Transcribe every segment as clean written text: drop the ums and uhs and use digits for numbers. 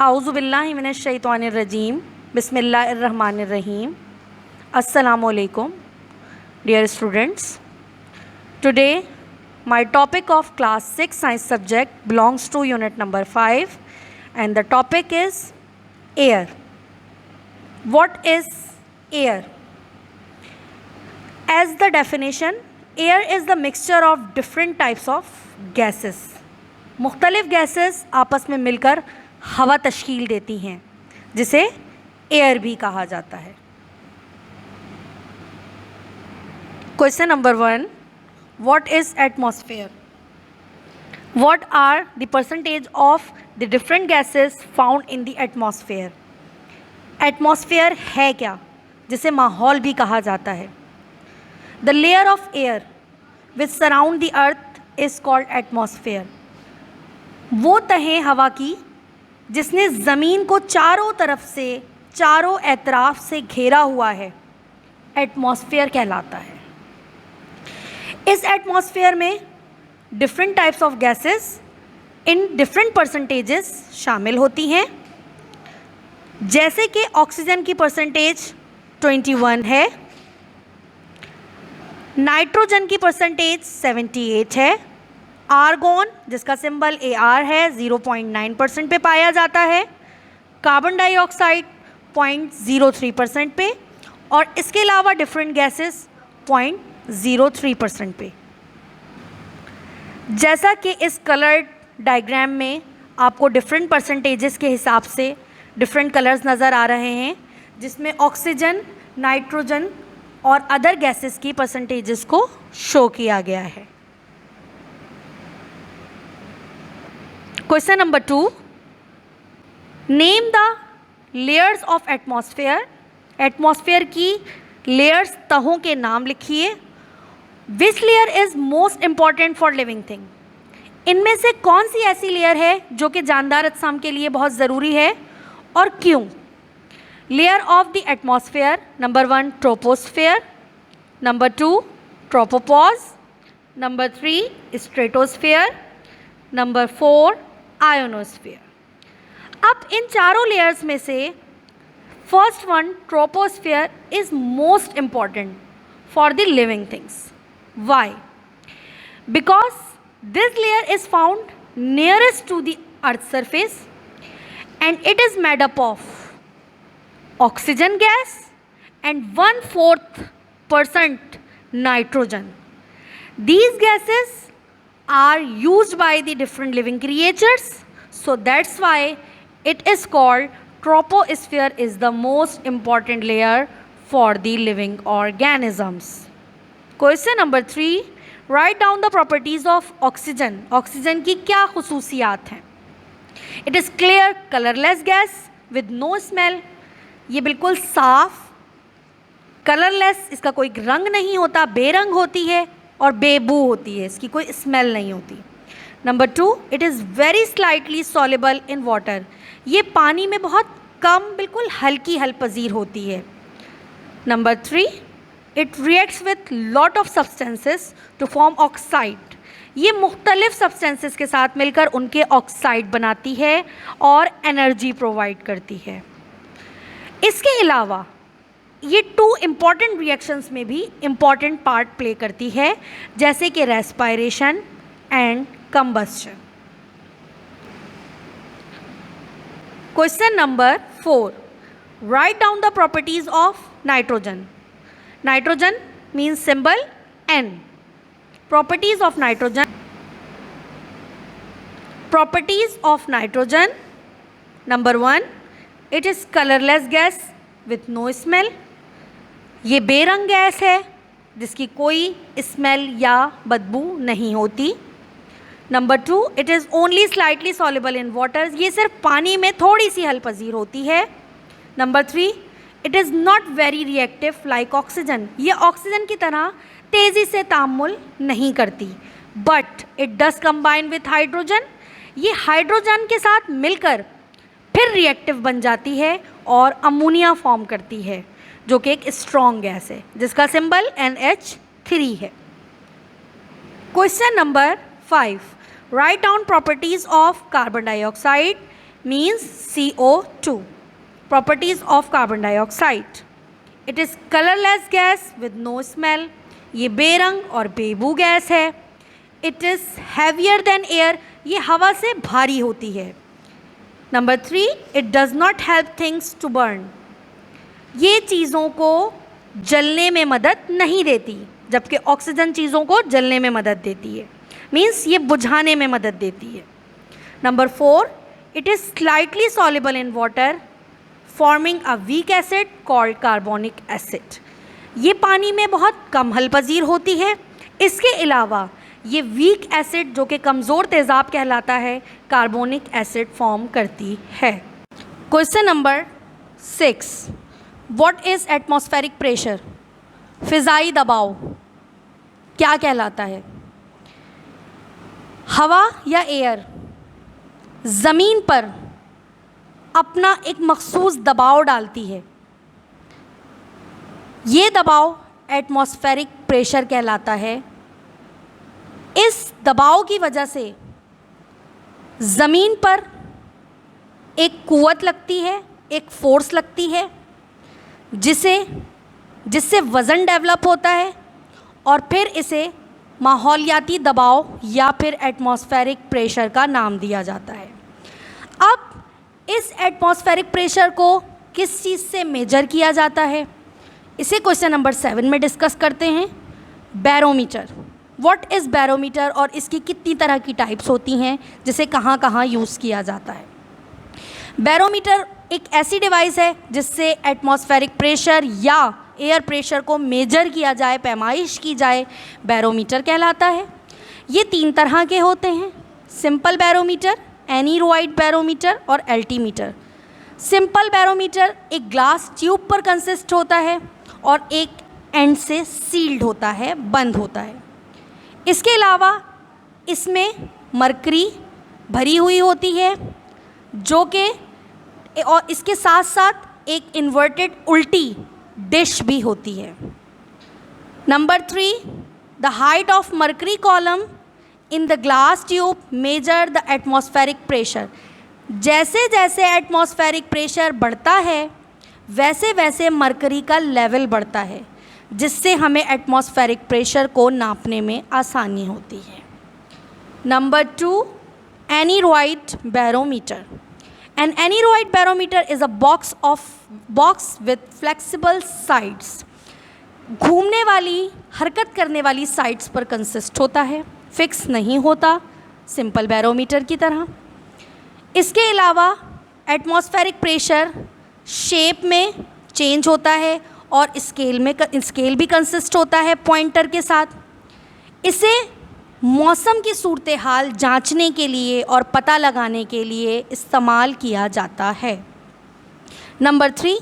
आऊज़ु बिल्लाहि मिनश शैतानिर रजीम बिस्मिल्लाहिर रहमानिर रहीम. Assalamu alaikum, dear students. Today my topic of class 6 science subject belongs to unit number 5 and the topic is air. What is air? As the definition, air is the mixture of different types of gases. मुख्तलिफ gases आपस में मिलकर हवा तश्कील देती हैं जिसे air भी कहा जाता है. Question number 1, what is atmosphere? What are the percentage of the different gases found in the atmosphere? Atmosphere है क्या, जिसे माहौल भी कहा जाता है? The layer of air which surround the earth is called atmosphere. वो तहें हवा की जिसने ज़मीन को चारों तरफ से, चारों एतराफ़ से घेरा हुआ है, एटमॉस्फेयर कहलाता है. इस एटमॉस्फेयर में different types of gases in different percentages शामिल होती हैं, जैसे कि ऑक्सीजन की परसेंटेज 21 है, नाइट्रोजन की परसेंटेज 78 है, आर्गोन जिसका सिंबल AR है 0.9% पे पाया जाता है, कार्बन डाइऑक्साइड 0.03% पे, और इसके अलावा डिफरेंट गैसेस 0.03% पे. जैसा कि इस कलर्ड डायग्राम में आपको डिफरेंट परसेंटेजेस के हिसाब से डिफरेंट कलर्स नज़र आ रहे हैं, जिसमें ऑक्सीजन, नाइट्रोजन और अदर गैसेस की परसेंटेजेस को शो किया गया है. Question number 2, name the layers of atmosphere. Atmosphere की लेयर्स, तहों के नाम लिखिए. Which layer is most important for living thing? इनमें से कौन सी ऐसी लेयर है जो कि जानदार अजसाम के लिए बहुत ज़रूरी है और क्यों? Layer of the atmosphere. Number 1 troposphere, number 2 tropopause, number 3 stratosphere, number 4 ionosphere. अब इन चारों लेयर्स में से first one, troposphere, is most important for the living things. Why? Because this layer is found nearest to the earth surface and it is made up of oxygen gas and 1/4% nitrogen. These gases are used by the different living creatures, so that's why it is called troposphere is the most important layer for the living organisms. Question number 3, write down the properties of oxygen. Oxygen की क्या खुसूसियात हैं? It is clear colourless gas with no smell. ये बिल्कुल साफ, colourless, इसका कोई रंग नहीं होता, बेरंग होती है और बेबू होती है, इसकी कोई स्मेल नहीं होती. Number 2, it is very slightly soluble in water. ये पानी में बहुत कम, बिल्कुल हल्की हलपजीर होती है. Number 3, it reacts with lot of substances to form oxide. ये मुख्तलिफ सब्सटेंसेस के साथ मिलकर उनके ऑक्साइड बनाती है और एनर्जी प्रोवाइड करती है. इसके अलावा ये 2 इम्पॉर्टेंट रिएक्शंस में भी इम्पॉर्टेंट पार्ट प्ले करती है, जैसे कि respiration and combustion. Question number 4, write down the properties of nitrogen. Nitrogen means symbol N. Properties of nitrogen. Properties of nitrogen. Number 1, it is colorless gas with no smell. ये बेरंग gas है जिसकी कोई smell या बदबू नहीं होती. Number 2, it is only slightly soluble in water. ये सिर्फ पानी में थोड़ी सी हल्पजीर होती है. Number 3, it is not very reactive like oxygen. ये ऑक्सीजन की तरह तेज़ी से तामुल नहीं करती. But it does combine with hydrogen. ये हाइड्रोजन के साथ मिलकर फिर रिएक्टिव बन जाती है और अमोनिया फॉर्म करती है, जो कि एक स्ट्रॉन्ग गैस है जिसका सिंबल NH3 है. Question number 5, write down properties of carbon dioxide means CO2. Properties of carbon dioxide. It is colourless gas with no smell. ये बेरंग और बेबू गैस है. It is heavier than air. ये हवा से भारी होती है. Number 3, it does not help things to burn. ये चीज़ों को जलने में मदद नहीं देती, जबकि ऑक्सीजन चीज़ों को जलने में मदद देती है. मीन्स ये बुझाने में मदद देती है. Number 4, it is slightly soluble in water forming a weak acid called carbonic acid. ये पानी में बहुत कम हलपजीर होती है. इसके अलावा ये वीक एसिड, जो कि कमज़ोर तेज़ाब कहलाता है, कार्बोनिक एसिड फॉर्म करती है. Question number 6, what is atmospheric pressure. फ़िज़ाई दबाव क्या कहलाता है. हवा या एयर ज़मीन पर अपना एक मखसूस दबाव डालती है. ये दबाव एटमॉस्फेरिक प्रेशर कहलाता है. इस दबाव की वजह से ज़मीन पर एक कुव्वत लगती है, एक फोर्स लगती है, जिससे वज़न डेवलप होता है और फिर इसे माहौलियाती दबाव या फिर एटमॉस्फेरिक प्रेशर का नाम दिया जाता है. अब इस एटमॉस्फेरिक प्रेशर को किस चीज़ से मेजर किया जाता है, इसे क्वेश्चन नंबर 7 में डिस्कस करते हैं. बैरोमीटर. व्हाट इज़ बैरोमीटर और इसकी कितनी तरह की टाइप्स होती हैं, जिसे कहाँ कहाँ यूज़ किया जाता है. बैरोमीटर एक ऐसी डिवाइस है जिससे एटमॉस्फेरिक प्रेशर या एयर प्रेशर को मेजर किया जाए, पैमाइश की जाए, बैरोमीटर कहलाता है. ये 3 तरह के होते हैं, सिंपल बैरोमीटर, एनीरोइड बैरोमीटर और एल्टीमीटर. सिंपल बैरोमीटर एक ग्लास ट्यूब पर कंसिस्ट होता है और एक एंड से सील्ड होता है, बंद होता है. इसके अलावा इसमें मरकरी भरी हुई होती है, जो कि और इसके साथ साथ एक इन्वर्टेड उल्टी डिश भी होती है. Number 3, the height of mercury column in the glass tube measure the atmospheric pressure. जैसे जैसे एटमॉस्फेरिक प्रेशर बढ़ता है वैसे वैसे मरकरी का लेवल बढ़ता है, जिससे हमें एटमॉस्फेरिक प्रेशर को नापने में आसानी होती है. Number 2, aneroid barometer. An aneroid barometer is a box with flexible sides. घूमने वाली, हरकत करने वाली साइड्स पर कंसिस्ट होता है, फिक्स नहीं होता, सिंपल बैरोमीटर की तरह. इसके अलावा एटमॉस्फेरिक प्रेशर शेप में चेंज होता है और स्केल भी कंसिस्ट होता है पॉइंटर के साथ. इसे मौसम की सूरत हाल जांचने के लिए और पता लगाने के लिए इस्तेमाल किया जाता है. Number 3,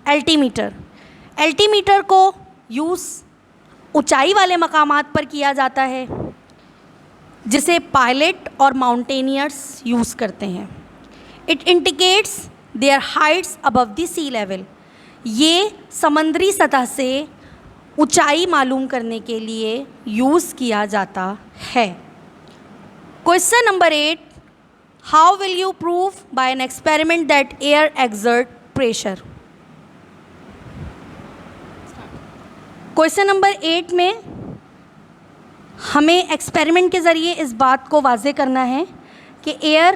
altimeter. एल्टीमीटर को यूज़ ऊंचाई वाले मकामात पर किया जाता है, जिसे पायलट और माउंटेनियर्स यूज़ करते हैं. It indicates their heights above the sea level. ये समंदरी सतह से ऊंचाई मालूम करने के लिए यूज़ किया जाता है. Question number 8, how will you prove by an experiment that air exert pressure. Question number 8 में हमें एक्सपेरिमेंट के ज़रिए इस बात को वाज़े करना है कि एयर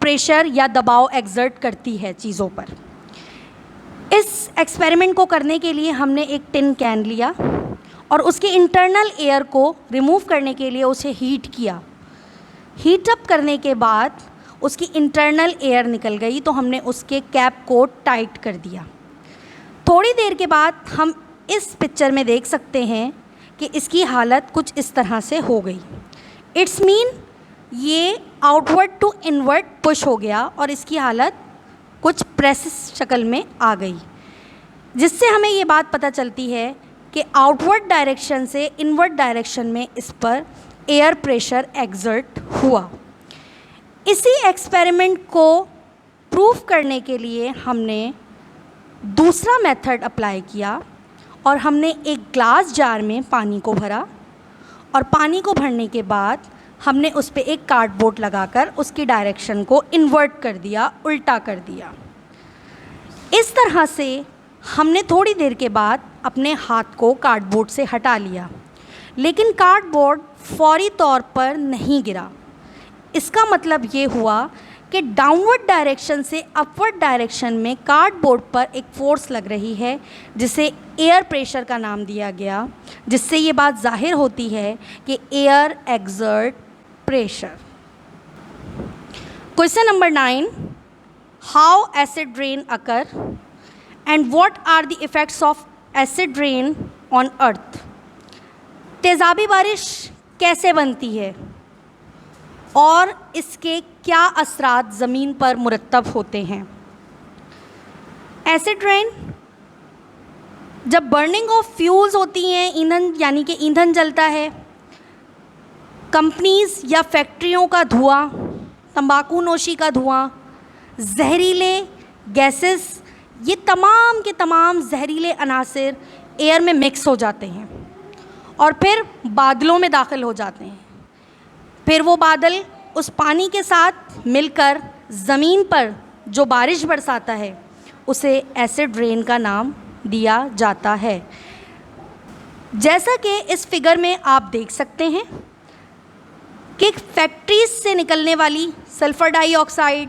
प्रेशर या दबाव एक्सर्ट करती है चीज़ों पर. इस एक्सपेरिमेंट को करने के लिए हमने एक टिन कैन लिया और उसके इंटरनल एयर को रिमूव करने के लिए उसे हीट किया। हीट अप करने के बाद उसकी इंटरनल एयर निकल गई, तो हमने उसके कैप को टाइट कर दिया। थोड़ी देर के बाद हम इस पिक्चर में देख सकते हैं कि इसकी हालत कुछ इस तरह से हो गई। इट्स मीन ये आउटवर्ड टू इनवर्ड पुश हो गया और इसकी हालत कुछ प्रेस शक्ल में आ गई, जिससे हमें ये बात पता चलती है कि आउटवर्ड डायरेक्शन से इनवर्ड डायरेक्शन में इस पर एयर प्रेशर एक्सर्ट हुआ। इसी एक्सपेरिमेंट को प्रूव करने के लिए हमने दूसरा मेथड अप्लाई किया और हमने एक ग्लास जार में पानी को भरा और पानी को भरने के बाद हमने उस पर एक कार्डबोर्ड लगाकर उसकी डायरेक्शन को इन्वर्ट कर दिया, उल्टा कर दिया। इस तरह से हमने थोड़ी देर के बाद अपने हाथ को कार्डबोर्ड से हटा लिया, लेकिन कार्डबोर्ड फौरी तौर पर नहीं गिरा। इसका मतलब ये हुआ कि डाउनवर्ड डायरेक्शन से अपवर्ड डायरेक्शन में कार्डबोर्ड पर एक फोर्स लग रही है, जिसे एयर प्रेशर का नाम दिया गया, जिससे ये बात जाहिर होती है कि air exert pressure. Question number 9, how acid rain occur and what are the effects of acid rain on earth. तेज़ाबी बारिश कैसे बनती है और इसके क्या असरात ज़मीन पर मुरतब होते हैं। एसिड रेन जब बर्निंग ऑफ फ्यूल्स होती हैं, ईंधन यानी कि ईंधन जलता है, कंपनीज़ या फैक्ट्रियों का धुआं, तंबाकू नोशी का धुआं, जहरीले गैसेस, ये तमाम के तमाम जहरीले अनासिर एयर में मिक्स हो जाते हैं और फिर बादलों में दाखिल हो जाते हैं। फिर वो बादल उस पानी के साथ मिलकर ज़मीन पर जो बारिश बरसाता है, उसे एसिड रेन का नाम दिया जाता है। जैसा कि इस फिगर में आप देख सकते हैं कि फैक्ट्रीज से निकलने वाली sulphur dioxide,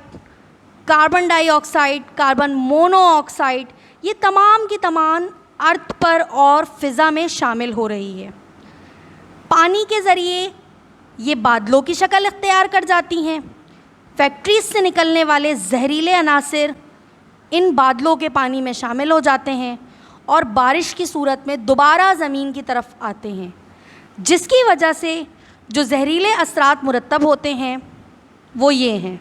carbon dioxide, carbon monoxide, ये तमाम की तमाम अर्थ पर और फ़िज़ा में शामिल हो रही है। पानी के ज़रिए ये बादलों की शक्ल इख्तियार कर जाती हैं। फैक्ट्रीज से निकलने वाले जहरीले अनासिर इन बादलों के पानी में शामिल हो जाते हैं और बारिश की सूरत में दोबारा ज़मीन की तरफ आते हैं, जिसकी वजह से जो जहरीले असरात मुरतब होते हैं वो ये हैं।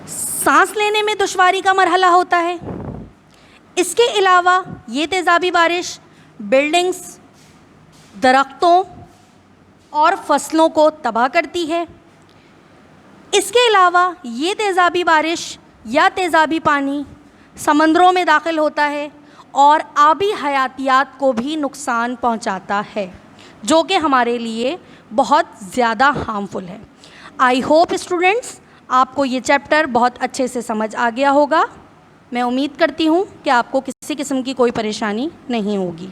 सांस लेने में दुश्वारी का मरहला होता है। इसके अलावा ये तेज़ाबी बारिश बिल्डिंग्स, दरख्तों और फसलों को तबाह करती है। इसके अलावा ये तेज़ाबी बारिश या तेज़ाबी पानी समंदरों में दाखिल होता है और आबी हयातियात को भी नुकसान पहुंचाता है, जो कि हमारे लिए बहुत ज़्यादा हार्मफुल है। आई होप स्टूडेंट्स आपको ये चैप्टर बहुत अच्छे से समझ आ गया होगा। मैं उम्मीद करती हूँ कि आपको किसी किस्म की कोई परेशानी नहीं होगी।